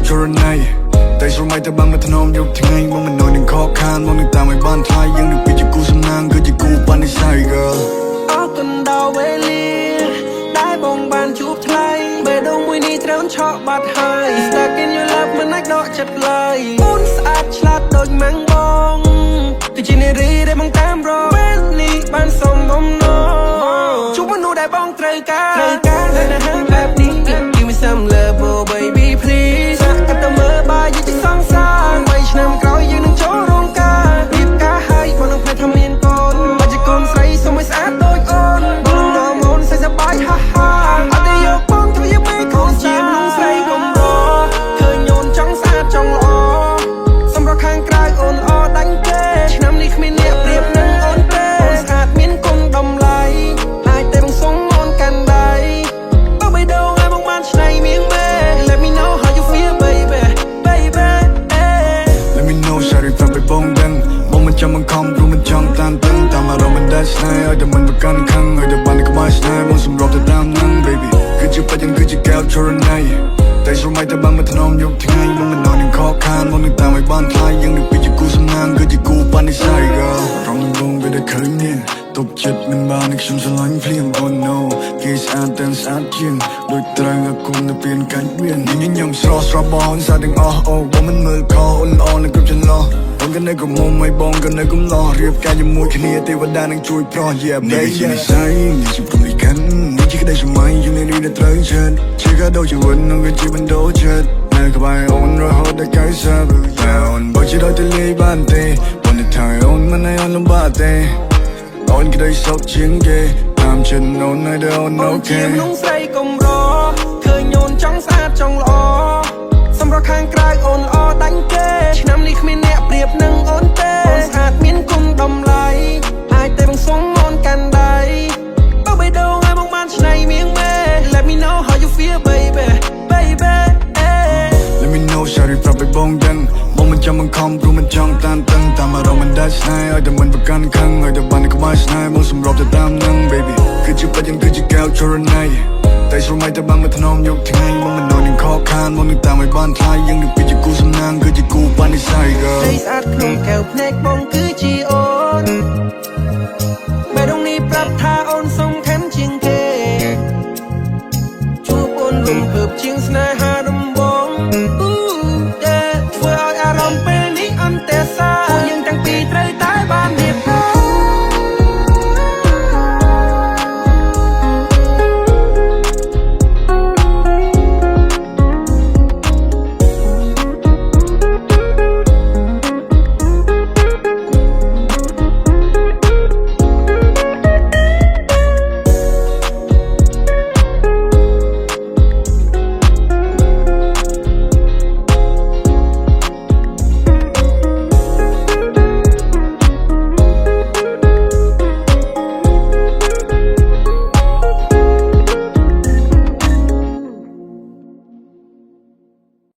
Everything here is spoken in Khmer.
ចរណៃតែស្រមៃតែបានមកធ្នមយកថ្ងៃមកមិននៅនឹងខកខានមកនឹងតាមឲ្យបានថ្លៃយើងនឹងពីជាគូសំណាងគឺជាគូបាននិស័យ girl អរគុណដល់វេលាដែលបងបានជួបថ្លៃបេះដូងមួយនេះត្រូវឆក់បាត់ហើយ Stuck in your love មិនអាចដកចិត្តឡើយអូនស្អាតឆ្លាតដូចម៉ាំងបងគឺជានារីដែលបងតាមរកពេលនេះបានសុំបំណងជួបមនុស្សដែលបងត្រូវការនៅហាងបែបនេះ Give me some love oh baby please សាក់កាត់ទៅមើលបាយយីសងសា3ឆ្នាំក្រោយយើងនឹងចូលរោងការរៀបការហើយបងនឹងផ្លែថាមានកូនបាជាកូនស្រីសុំឲ្យស្អាតដូចអូនបងនឹងនាំអូនសេសប្បាយហាហាអត់ទេយកបងធ្វើយ៉ាងម៉េចកូនជាមនុស្សស្រីកំរឃើញអូនចង់ស្អាតចង់ល្អសម្រាប់ខាងក្រៅអូនអដាច់ទេឆ្នាំនេះគ្មានអ្នកប្រៀបនឹងអូនទេអូនស្អាតមានគុណតម្លៃអាចតែបងសុំអូនកាន់ដៃបើបេះដូងឲ្យបងបានឆ្នៃមៀងមេ Let me know how you feel baby baby Let me know សារីប្រាប់ឲ្យបងដឹងបងមិនចាំបង្ខំព្រោះមិនចង់តាមតឹងតាមអារម្មណ៍មិនដែលស្នេហ៍ឲ្យតែមិនប្រកាន់ខឹងឲ្យតែបានក្បាលស្នេហ៍បងសម្របទៅតាមនឹង baby គឺជាបាច់យ៉ាងគឺជាកែវចរណៃតែស្រមៃតែបានមកធ្នមយកថ្ងៃមកមិននៅនឹងខកខានមកនឹងតាមឲ្យបានថ្លៃយើងនឹងពីជាគូសំណាងគឺជាគូបាននិស័យ girl រំលងបងវាដែលឃើញនេះទុកចិត្តមិនបានខ្ញុំស្រឡាញ់ភ្លាម oh no គេស្អាតតែស្អាតជាងដូចត្រូវឲ្យគុំនៅពេលកាច់មានញញឹមស្រស់ស្រស់បងស្អាតទាំងអស់អូបងមិនមើលខអូនល្អនឹងគ្រប់ចន្លោះបងក៏នៅកុំមុំឲ្យបងក៏នៅកុំលោះរៀបការជាមួយគ្នាទេវតានឹងជួយប្រោះ yeah baby នេះជានិស័យនេះជាព្រំលិខិតនេះជាក្តីស្រមៃយើងនៅនេះត្រូវចិត្តជាកាដូជីវិតនឹងជាបណ្ដោចិត្តនៅក្បែរអូនរហូតដល់កាយសាបអូនបើជាដល់ទៅលេបានទេបងនឹងថើអូនមិនឲ្យអូនលំបាកទេអូនក្តីសោកជាងគេតាមចិត្តអូននៅតែអូនអូខេជាមនុស្សស្រីកំរឃើញអូនចង់ស្អាតចង់ល្អសម្រាប់ខាងក្រៅអូនល្អដាច់គេឆ្នាំនេះគ្មានអ្នកប្រៀបនឹងអូនទេអូនស្អាតមានគុណតម្លៃអាចតែបងសុំអូនកាន់ដៃបើបេះដូងឲ្យបងបានឆ្នៃមៀងមេ Let me know how you feel baby baby Let me know សារីប្រាប់ឲ្យបងដឹងបងមិនចាំបង្ខំព្រោះមិនចង់តាមតឹងតាមអារម្មណ៍មិនដែលស្នេហ៍ឲ្យតែមិនប្រកាន់ខឹងឲ្យតែបានក្បាលស្នេហ៍បងសម្របទៅតាមនឹង baby គឺជាបាច់យ៉ាងគឺជាកែវចរណៃតែស្រមៃតែបានមកធ្នមយកថ្ងៃមកមិននៅនឹងខកខានមកនឹងតាមឲ្យបានថ្លៃយើងនឹងពីជាគូសំណាងគឺជាគូបាននិស័យ girl ស្រីស្អាតក្នុងកែវភ្នែកបងគឺជាអូនបេះដូងនេះប្រាប់ថាអូនសំខាន់ជាងគេជួបអូនរំភើបជាងស្នេហា